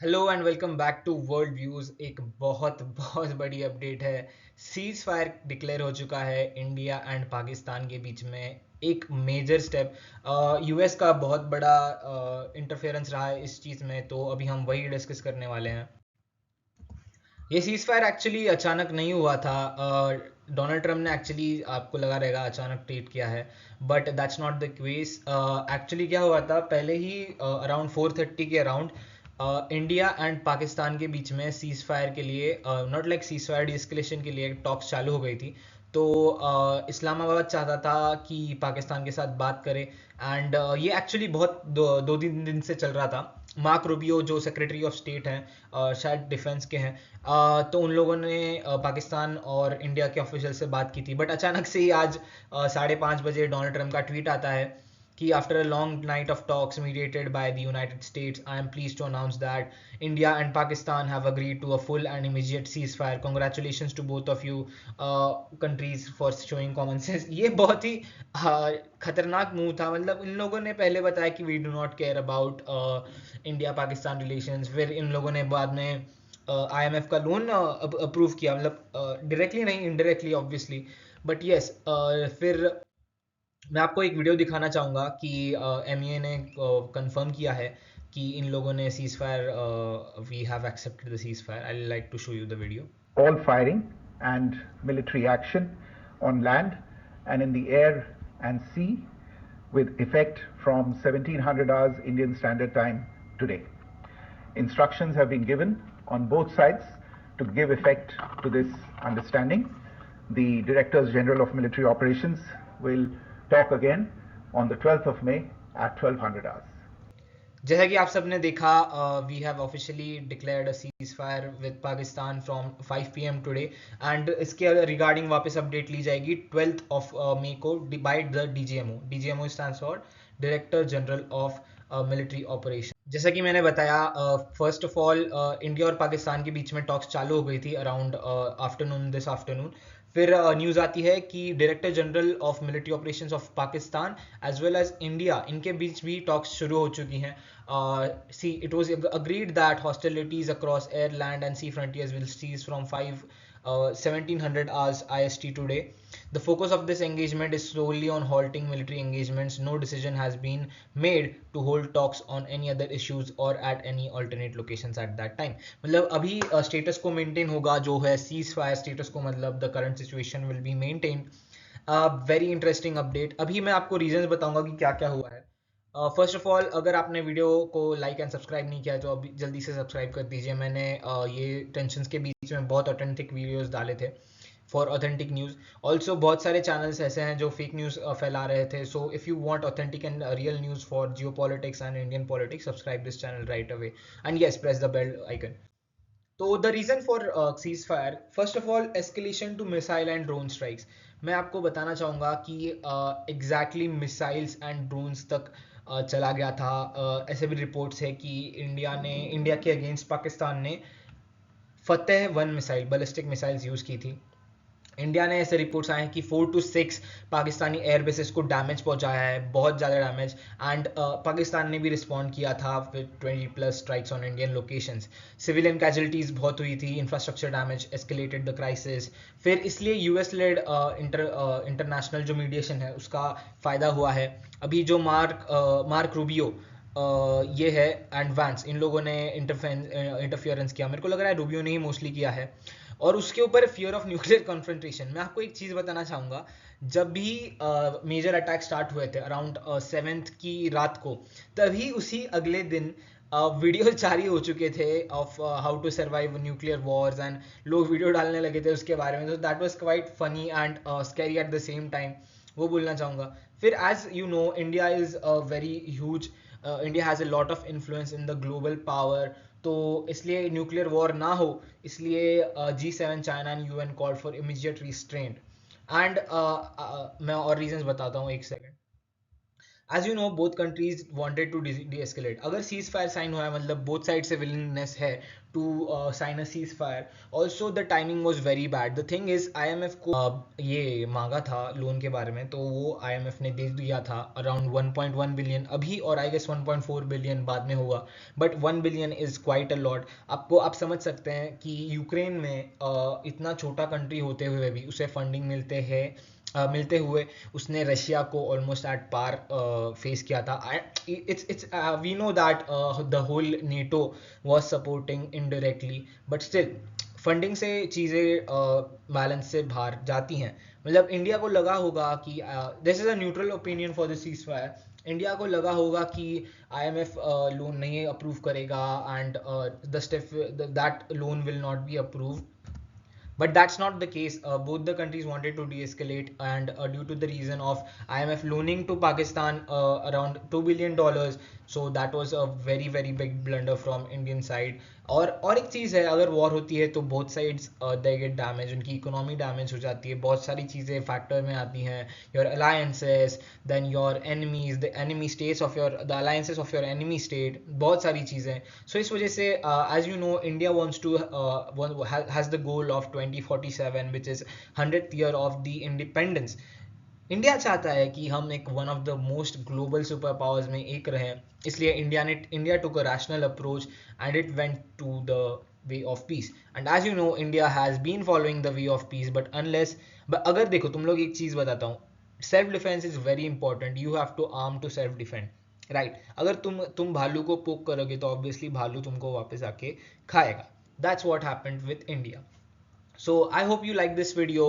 Hello and welcome back to World Views. एक बहुत बहुत बड़ी अपडेट है। सीज फायर डिक्लेयर हो चुका है इंडिया एंड पाकिस्तान के बीच में। एक मेजर स्टेप। यूएस का बहुत बड़ा इंटरफेरेंस रहा है इस चीज़ में, तो अभी हम वही डिस्कस करने वाले हैं। ये सीज फायर एक्चुअली अचानक नहीं हुआ था। डोनाल्ड ट्रम्प ने एक्चुअली, आपको लगा रहेगा, अचानक ट्वीट किया है, but that's not the case. Actually क्या हुआ था, पहले ही अराउंड 4:30 के अराउंड इंडिया एंड पाकिस्तान के बीच में सीज फायर के लिए, नॉट लाइक सीज फायर, डिस्कलेशन के लिए टॉक्स चालू हो गई थी। तो इस्लामाबाद चाहता था कि पाकिस्तान के साथ बात करे, एंड ये एक्चुअली बहुत दो तीन दिन से चल रहा था। मार्क रूबियो जो सेक्रेटरी ऑफ स्टेट हैं, शायद डिफेंस के हैं, तो उन लोगों ने पाकिस्तान और इंडिया के ऑफिशियल से बात की थी। बट अचानक से ही आज 5:30 बजे डोनाल्ड ट्रम्प का ट्वीट आता है कि after a long night of talks mediated by the United States, I am pleased to announce that India and Pakistan have agreed to a full and immediate ceasefire. Congratulations to both of you countries for showing common sense. ये बहुत ही खतरनाक move था। मतलब इन लोगों ने पहले बताया कि we do not care about India Pakistan relations, फिर इन लोगों ने बाद में IMF का लोन अप्रूव किया, मतलब डायरेक्टली नहीं, इनडायरेक्टली ऑब्वियसली। बट यस, फिर मैं आपको एक वीडियो दिखाना चाहूँगा कि MEA ने कंफर्म किया है कि इन लोगों ने ceasefire, we have accepted the ceasefire. I like to show you the video. all firing and military action on land and in the air and sea with effect from 1700 hours Indian Standard Time today. Instructions have been given on both sides to give effect to this understanding. The Directors General of Military Operations will talk again on the 12th of May at 1200 hours. जैसा कि आप सबने देखा, we have officially declared a ceasefire with Pakistan from 5 PM today, and इसके regarding वापस update ली जाएगी 12th of मई को बाय द DGMO। DGMO stands for director general of military operation. जैसा कि मैंने बताया, फर्स्ट ऑफ ऑल इंडिया और पाकिस्तान के बीच में टॉक्स चालू हो गई थी अराउंड आफ्टरनून, दिस आफ्टरनून। फिर न्यूज़ आती है कि director general of military operations of Pakistan as well as India, इनके बीच भी टॉक्स शुरू हो चुकी हैं। See, it was agreed that hostilities across air, land, and sea frontiers will cease from 1700 hours IST today. The focus of this engagement is solely on halting military engagements. No decision has been made to hold talks on any other issues or at any alternate locations at that time. मतलब अभी status को maintain होगा, जो है cease fire status को, मतलब the current situation will be maintain. Very interesting update. अभी मैं आपको रीजंस बताऊंगा कि क्या क्या हुआ है। फर्स्ट ऑफ ऑल, अगर आपने वीडियो को लाइक एंड सब्सक्राइब नहीं किया है तो अभी जल्दी से सब्सक्राइब कर दीजिए। मैंने ये टेंशन्स के बीच में बहुत ऑथेंटिक वीडियोस डाले थे फॉर ऑथेंटिक न्यूज़। ऑल्सो बहुत सारे चैनल्स ऐसे हैं जो फेक न्यूज़ फैला रहे थे। So if you want authentic and real news for geopolitics and Indian politics, subscribe this channel right away and yes, press the bell icon. तो the reason for ceasefire, first of all, escalation to missile and drone strikes. मैं आपको बताना चाहूँगा कि exactly missiles and drones तक चला गया था। ऐसे भी रिपोर्ट्स है कि इंडिया के अगेंस्ट पाकिस्तान ने फतेह 1 मिसाइल, बैलिस्टिक मिसाइल्स यूज़ की थी। इंडिया ने ऐसे रिपोर्ट्स आए हैं कि 4 to 6 पाकिस्तानी एयरबेसेस को डैमेज पहुंचाया है, बहुत ज़्यादा डैमेज। एंड पाकिस्तान ने भी रिस्पॉन्ड किया था with 20+ strikes on Indian locations. Civilian casualties बहुत हुई थी, infrastructure damage escalated the crisis. फिर इसलिए US लेड इंटरनेशनल जो मीडिएशन है उसका फ़ायदा हुआ है। अभी जो मार्क रूबियो ये है एंड वैंस, इन लोगों ने इंटरफियरेंस किया। मेरे को लग रहा है रूबियो ने ही मोस्टली किया है। और उसके ऊपर फियर ऑफ न्यूक्लियर कॉन्फ्रंटेशन। मैं आपको एक चीज़ बताना चाहूँगा, जब भी मेजर अटैक स्टार्ट हुए थे अराउंड 7th की रात को, तभी उसी अगले दिन वीडियो जारी हो चुके थे of how to survive nuclear wars, and लोग वीडियो डालने लगे थे उसके बारे में। तो that was quite funny and scary at the same time, वो बोलना चाहूँगा। फिर as you know, India is very huge, India has a lot of influence in the global power. तो इसलिए न्यूक्लियर वॉर ना हो, इसलिए G7, China and UN called for immediate restraint. And मैं और रीजंस बताता हूँ, एक second. as you know, both countries wanted to de-escalate. अगर सीज फायर साइन हुआ है मतलब बोथ साइड से विलिंगनेस है to sign a ceasefire. Also the timing was very bad. The thing is IMF को ये मांगा था लोन के बारे में, तो वो IMF ने दे दिया था अराउंड 1.1 बिलियन अभी, और आई गेस 1.4 बिलियन बाद में होगा. But 1 billion is quite a lot. आपको आप समझ सकते हैं कि यूक्रेन में इतना छोटा कंट्री होते हुए भी उसे फंडिंग मिलते हुए उसने रशिया को ऑलमोस्ट एट पार फेस किया था. It's we know that the whole NATO was supporting indirectly, but still funding से चीज़ें बैलेंस से बाहर जाती हैं. मतलब इंडिया को लगा होगा कि this is a neutral opinion for the cease fire. India को लगा होगा कि IMF लोन नहीं अप्रूव करेगा and the step that loan will not be approved. But that's not the case. Both the countries wanted to de-escalate, and due to the reason of IMF loaning to Pakistan around $2 billion, so that was a very very big blunder from Indian side. और एक चीज़ है, अगर war होती है तो both sides they get damage, उनकी economy damage हो जाती है, बहुत सारी चीज़ें फैक्टर में आती हैं. Your alliances, then your enemies, the enemy states of your, the alliances of your enemy state, बहुत सारी चीज़ें. सो इस वजह से as you know India wants to has the goal of 2047 which is 100th year of the independence. India चाहता है कि हम एक one of the most global superpowers में एक रहें. इसलिए India took a rational approach and it went to the way of peace. And as you know India has been following the way of peace, but अगर देखो तुम लोग एक चीज़ बताता हूँ, self defence is very important. You have to arm to self defend, right? अगर तुम भालू को पोक करोगे तो ऑब्वियसली भालू तुमको वापस आके खाएगा. That's what happened with India. So I hope you like this video.